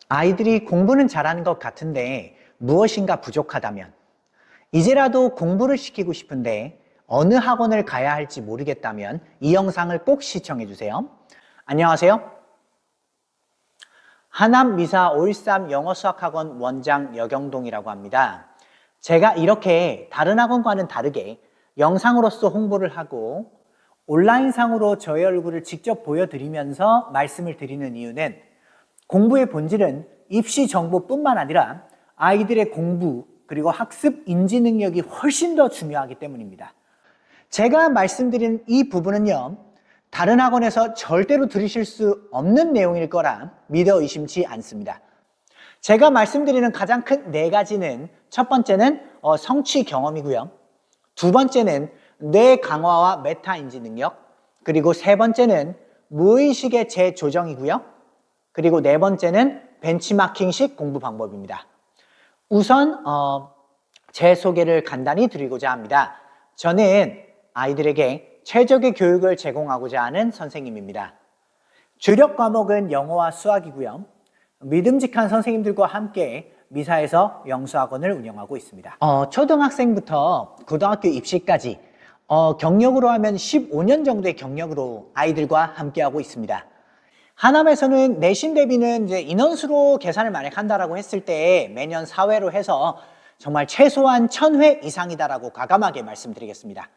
아이들이 공부는 잘하는 것 같은데 무엇인가 부족하다면, 이제라도 공부를 시키고 싶은데 어느 학원을 가야 할지 모르겠다면 이 영상을 꼭 시청해 주세요. 안녕하세요. 하남미사 513 영어수학학원 원장 여경동이라고 합니다. 제가 이렇게 다른 학원과는 다르게 영상으로서 홍보를 하고 온라인상으로 저의 얼굴을 직접 보여드리면서 말씀을 드리는 이유는, 공부의 본질은 입시 정보뿐만 아니라 아이들의 공부 그리고 학습 인지 능력이 훨씬 더 중요하기 때문입니다. 제가 말씀드린 이 부분은요, 다른 학원에서 절대로 들으실 수 없는 내용일 거라 믿어 의심치 않습니다. 제가 말씀드리는 가장 큰 네 가지는, 첫 번째는 성취 경험이고요, 두 번째는 뇌 강화와 메타 인지 능력, 그리고 세 번째는 무의식의 재조정이고요, 그리고 네 번째는 벤치마킹식 공부 방법입니다. 우선 제 소개를 간단히 드리고자 합니다. 저는 아이들에게 최적의 교육을 제공하고자 하는 선생님입니다. 주력 과목은 영어와 수학이고요, 믿음직한 선생님들과 함께 미사에서 영수학원을 운영하고 있습니다. 초등학생부터 고등학교 입시까지 경력으로 하면 15년 정도의 경력으로 아이들과 함께하고 있습니다. 하남에서는 내신 대비는 이제 인원수로 계산을 만약한다라고 했을 때 매년 4회로 해서 정말 최소한 1000회 이상이다라고 과감하게 말씀드리겠습니다.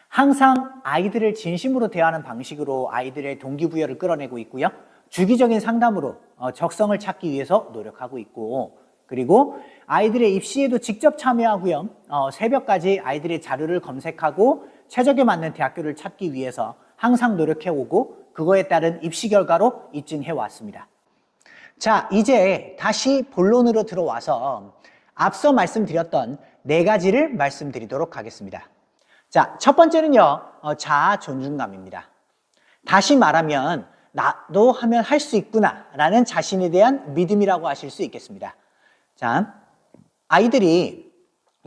항상 아이들을 진심으로 대하는 방식으로 아이들의 동기부여를 끌어내고 있고요, 주기적인 상담으로 적성을 찾기 위해서 노력하고 있고, 그리고 아이들의 입시에도 직접 참여하고요, 새벽까지 아이들의 자료를 검색하고 최적에 맞는 대학교를 찾기 위해서 항상 노력해오고, 그거에 따른 입시 결과로 입증해 왔습니다. 자, 이제 다시 본론으로 들어와서 앞서 말씀드렸던 네 가지를 말씀드리도록 하겠습니다. 자, 첫 번째는요, 자아 존중감입니다. 다시 말하면 나도 하면 할 수 있구나 라는 자신에 대한 믿음이라고 하실 수 있겠습니다. 자, 아이들이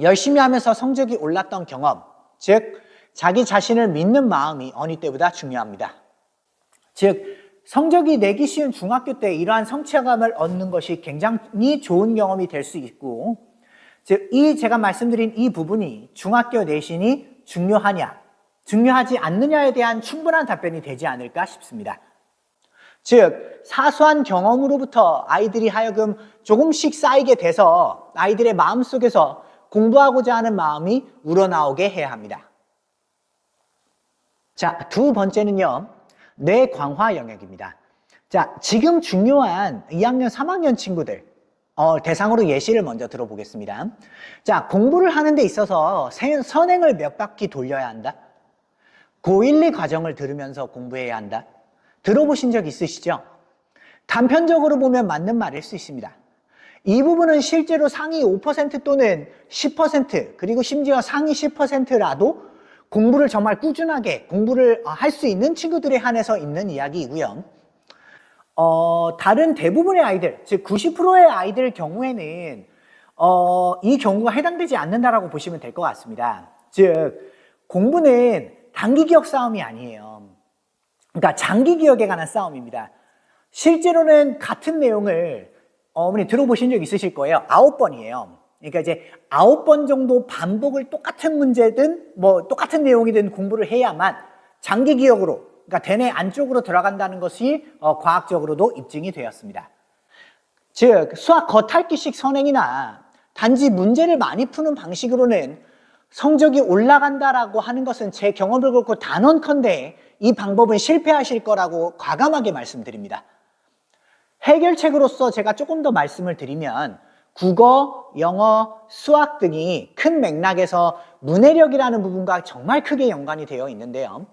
열심히 하면서 성적이 올랐던 경험, 즉 자기 자신을 믿는 마음이 어느 때보다 중요합니다. 즉 성적이 내기 쉬운 중학교 때 이러한 성취감을 얻는 것이 굉장히 좋은 경험이 될 수 있고, 즉 제가 말씀드린 이 부분이 중학교 내신이 중요하냐, 중요하지 않느냐에 대한 충분한 답변이 되지 않을까 싶습니다. 즉 사소한 경험으로부터 아이들이 하여금 조금씩 쌓이게 돼서 아이들의 마음속에서 공부하고자 하는 마음이 우러나오게 해야 합니다. 자, 두 번째는요, 뇌 강화 영역입니다. 자, 지금 중요한 2학년, 3학년 친구들 대상으로 예시를 먼저 들어보겠습니다. 자, 공부를 하는 데 있어서 선행을 몇 바퀴 돌려야 한다? 고1, 2 과정을 들으면서 공부해야 한다? 들어보신 적 있으시죠? 단편적으로 보면 맞는 말일 수 있습니다. 이 부분은 실제로 상위 5% 또는 10%, 그리고 심지어 상위 10%라도 공부를 정말 꾸준하게 공부를 할 수 있는 친구들에 한해서 있는 이야기이고요. 다른 대부분의 아이들, 즉 90%의 아이들 경우에는 이 경우가 해당되지 않는다라고 보시면 될 것 같습니다. 즉 공부는 단기 기억 싸움이 아니에요. 그러니까 장기 기억에 관한 싸움입니다. 실제로는 같은 내용을 어머니 들어보신 적 있으실 거예요. 9번이에요. 그러니까 이제 9번 정도 반복을 똑같은 문제든 뭐 똑같은 내용이든 공부를 해야만 장기 기억으로, 그러니까 대뇌 안쪽으로 들어간다는 것이 과학적으로도 입증이 되었습니다. 즉 수학 겉핥기식 선행이나 단지 문제를 많이 푸는 방식으로는 성적이 올라간다라고 하는 것은 제 경험을 갖고 단언컨대 이 방법은 실패하실 거라고 과감하게 말씀드립니다. 해결책으로서 제가 조금 더 말씀을 드리면, 국어, 영어, 수학 등이 큰 맥락에서 문해력이라는 부분과 정말 크게 연관이 되어 있는데요.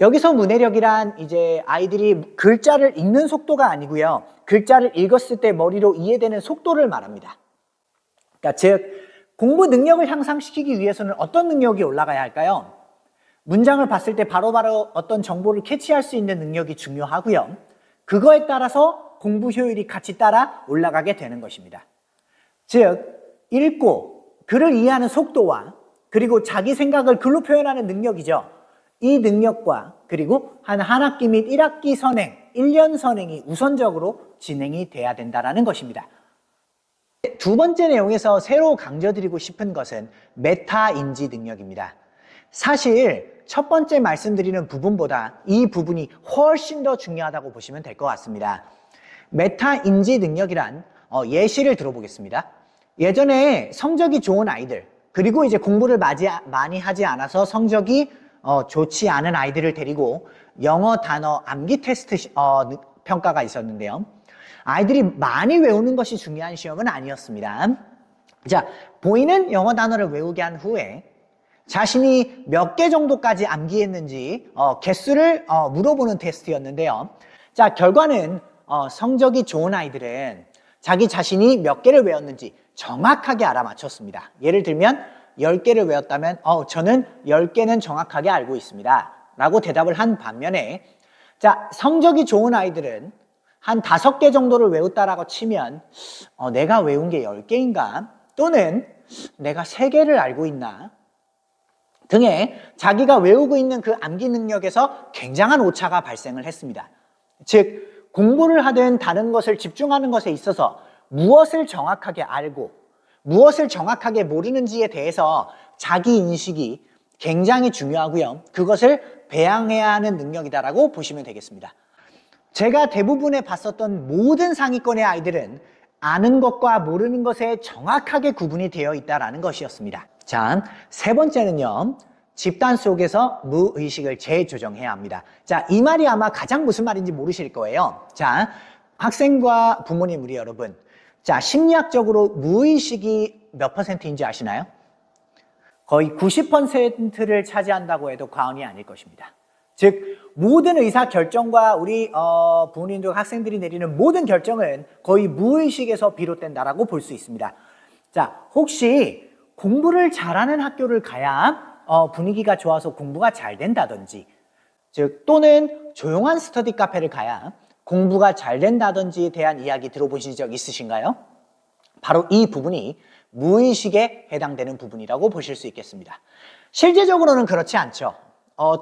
여기서 문해력이란 이제 아이들이 글자를 읽는 속도가 아니고요, 글자를 읽었을 때 머리로 이해되는 속도를 말합니다. 그러니까 즉 공부 능력을 향상시키기 위해서는 어떤 능력이 올라가야 할까요? 문장을 봤을 때 바로바로 어떤 정보를 캐치할 수 있는 능력이 중요하고요, 그거에 따라서 공부 효율이 같이 따라 올라가게 되는 것입니다. 즉 읽고 글을 이해하는 속도와 그리고 자기 생각을 글로 표현하는 능력이죠. 이 능력과 그리고 한 학기 및 1학기 선행, 1년 선행이 우선적으로 진행이 돼야 된다는 것입니다. 두 번째 내용에서 새로 강조드리고 싶은 것은 메타 인지 능력입니다. 사실 첫 번째 말씀드리는 부분보다 이 부분이 훨씬 더 중요하다고 보시면 될 것 같습니다. 메타 인지 능력이란 예시를 들어보겠습니다. 예전에 성적이 좋은 아이들, 그리고 이제 공부를 많이 하지 않아서 성적이 좋지 않은 아이들을 데리고 영어 단어 암기 테스트 평가가 있었는데요. 아이들이 많이 외우는 것이 중요한 시험은 아니었습니다. 자, 보이는 영어 단어를 외우게 한 후에 자신이 몇 개 정도까지 암기했는지 개수를 물어보는 테스트였는데요. 자, 결과는 성적이 좋은 아이들은 자기 자신이 몇 개를 외웠는지 정확하게 알아맞혔습니다. 예를 들면 10개를 외웠다면 저는 10개는 정확하게 알고 있습니다 라고 대답을 한 반면에, 자, 성적이 좋은 아이들은 한 5개 정도를 외웠다라고 치면 내가 외운 게 10개인가? 또는 내가 3개를 알고 있나? 등의 자기가 외우고 있는 그 암기 능력에서 굉장한 오차가 발생을 했습니다. 즉, 공부를 하든 다른 것을 집중하는 것에 있어서 무엇을 정확하게 알고 무엇을 정확하게 모르는지에 대해서 자기 인식이 굉장히 중요하고요. 그것을 배양해야 하는 능력이다라고 보시면 되겠습니다. 제가 대부분에 봤었던 모든 상위권의 아이들은 아는 것과 모르는 것에 정확하게 구분이 되어 있다는 것이었습니다. 자, 세 번째는요. 집단 속에서 무의식을 재조정해야 합니다. 자, 이 말이 아마 가장 무슨 말인지 모르실 거예요. 자, 학생과 부모님 우리 여러분, 자, 심리학적으로 무의식이 몇 %인지 아시나요? 거의 90%를 차지한다고 해도 과언이 아닐 것입니다. 즉, 모든 의사 결정과 우리 부모님들 학생들이 내리는 모든 결정은 거의 무의식에서 비롯된다라고 볼 수 있습니다. 자, 혹시 공부를 잘하는 학교를 가야 분위기가 좋아서 공부가 잘 된다든지, 즉 또는 조용한 스터디 카페를 가야 공부가 잘 된다든지에 대한 이야기 들어보신 적 있으신가요? 바로 이 부분이 무의식에 해당되는 부분이라고 보실 수 있겠습니다. 실제적으로는 그렇지 않죠.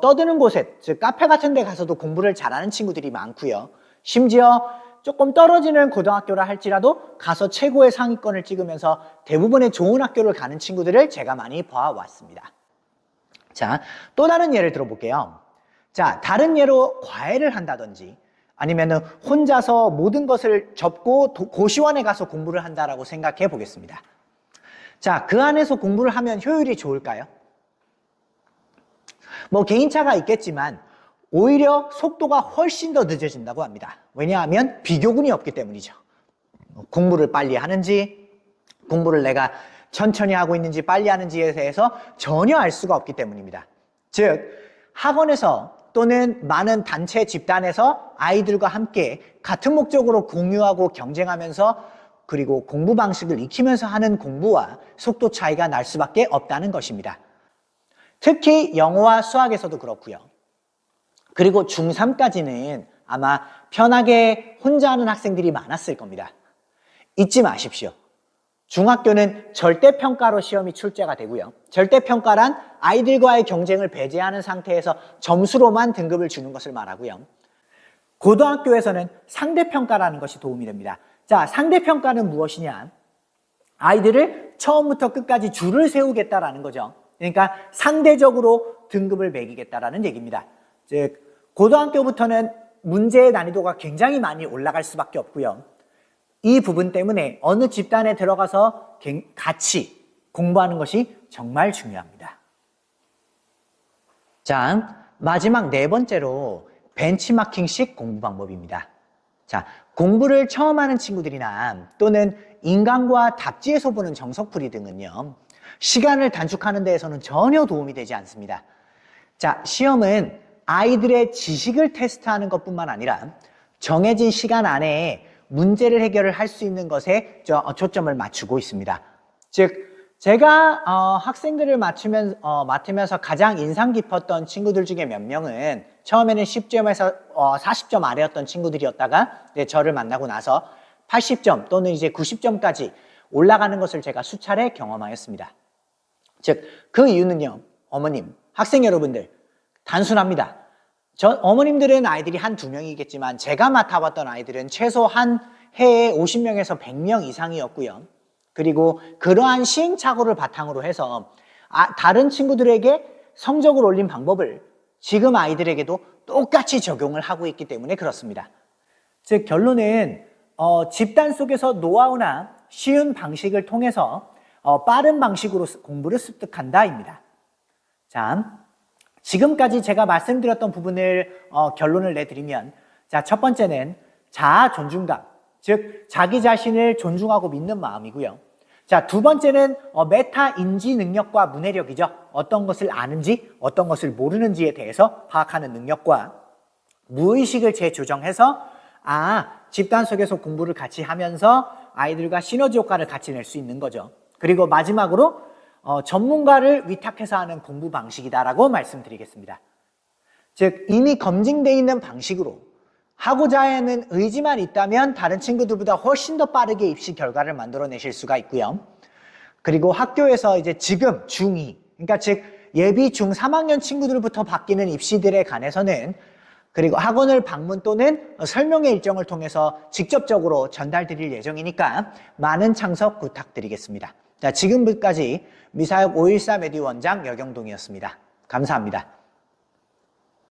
떠드는 곳에, 즉 카페 같은 데 가서도 공부를 잘하는 친구들이 많고요. 심지어 조금 떨어지는 고등학교라 할지라도 가서 최고의 상위권을 찍으면서 대부분의 좋은 학교를 가는 친구들을 제가 많이 봐왔습니다. 자, 또 다른 예를 들어볼게요. 자, 다른 예로 과외를 한다든지 아니면은 혼자서 모든 것을 접고 고시원에 가서 공부를 한다라고 생각해 보겠습니다. 자, 그 안에서 공부를 하면 효율이 좋을까요? 뭐 개인차가 있겠지만 오히려 속도가 훨씬 더 늦어진다고 합니다. 왜냐하면 비교군이 없기 때문이죠. 공부를 빨리 하는지, 공부를 내가 천천히 하고 있는지 빨리 하는지에 대해서 전혀 알 수가 없기 때문입니다. 즉, 학원에서 또는 많은 단체 집단에서 아이들과 함께 같은 목적으로 공유하고 경쟁하면서 그리고 공부 방식을 익히면서 하는 공부와 속도 차이가 날 수밖에 없다는 것입니다. 특히 영어와 수학에서도 그렇고요. 그리고 중3까지는 아마 편하게 혼자 하는 학생들이 많았을 겁니다. 잊지 마십시오. 중학교는 절대평가로 시험이 출제가 되고요. 절대평가란 아이들과의 경쟁을 배제하는 상태에서 점수로만 등급을 주는 것을 말하고요. 고등학교에서는 상대평가라는 것이 도움이 됩니다. 자, 상대평가는 무엇이냐? 아이들을 처음부터 끝까지 줄을 세우겠다라는 거죠. 그러니까 상대적으로 등급을 매기겠다라는 얘기입니다. 즉, 고등학교부터는 문제의 난이도가 굉장히 많이 올라갈 수밖에 없고요. 이 부분 때문에 어느 집단에 들어가서 같이 공부하는 것이 정말 중요합니다. 자, 마지막 네 번째로 벤치마킹식 공부 방법입니다. 자, 공부를 처음 하는 친구들이나 또는 인강과 답지에서 보는 정석풀이 등은요, 시간을 단축하는 데에서는 전혀 도움이 되지 않습니다. 자, 시험은 아이들의 지식을 테스트하는 것뿐만 아니라 정해진 시간 안에 문제를 해결을 할 수 있는 것에 초점을 맞추고 있습니다. 즉, 제가 학생들을 맡으면서 가장 인상 깊었던 친구들 중에 몇 명은 처음에는 10점에서 40점 아래였던 친구들이었다가 저를 만나고 나서 80점 또는 이제 90점까지 올라가는 것을 제가 수차례 경험하였습니다. 즉, 그 이유는요, 어머님, 학생 여러분들, 단순합니다. 어머님들은 아이들이 한 두 명이겠지만 제가 맡아봤던 아이들은 최소 한 해에 50명에서 100명 이상이었고요. 그리고 그러한 시행착오를 바탕으로 해서 다른 친구들에게 성적을 올린 방법을 지금 아이들에게도 똑같이 적용을 하고 있기 때문에 그렇습니다. 즉 결론은 집단 속에서 노하우나 쉬운 방식을 통해서 빠른 방식으로 공부를 습득한다입니다. 자, 지금까지 제가 말씀드렸던 부분을 결론을 내드리면, 자, 첫 번째는 자아 존중감, 즉 자기 자신을 존중하고 믿는 마음이고요. 자, 두 번째는 메타 인지 능력과 문해력이죠. 어떤 것을 아는지, 어떤 것을 모르는지에 대해서 파악하는 능력과 무의식을 재조정해서 집단 속에서 공부를 같이 하면서 아이들과 시너지 효과를 같이 낼 수 있는 거죠. 그리고 마지막으로 전문가를 위탁해서 하는 공부 방식이다라고 말씀드리겠습니다. 즉 이미 검증되어 있는 방식으로 하고자 하는 의지만 있다면 다른 친구들보다 훨씬 더 빠르게 입시 결과를 만들어내실 수가 있고요. 그리고 학교에서 이제 지금 중2, 그러니까 즉 예비 중3학년 친구들부터 바뀌는 입시들에 관해서는 그리고 학원을 방문 또는 설명회 일정을 통해서 직접적으로 전달드릴 예정이니까 많은 참석 부탁드리겠습니다. 자, 지금까지 미사역 514 메디 원장 여경동이었습니다. 감사합니다.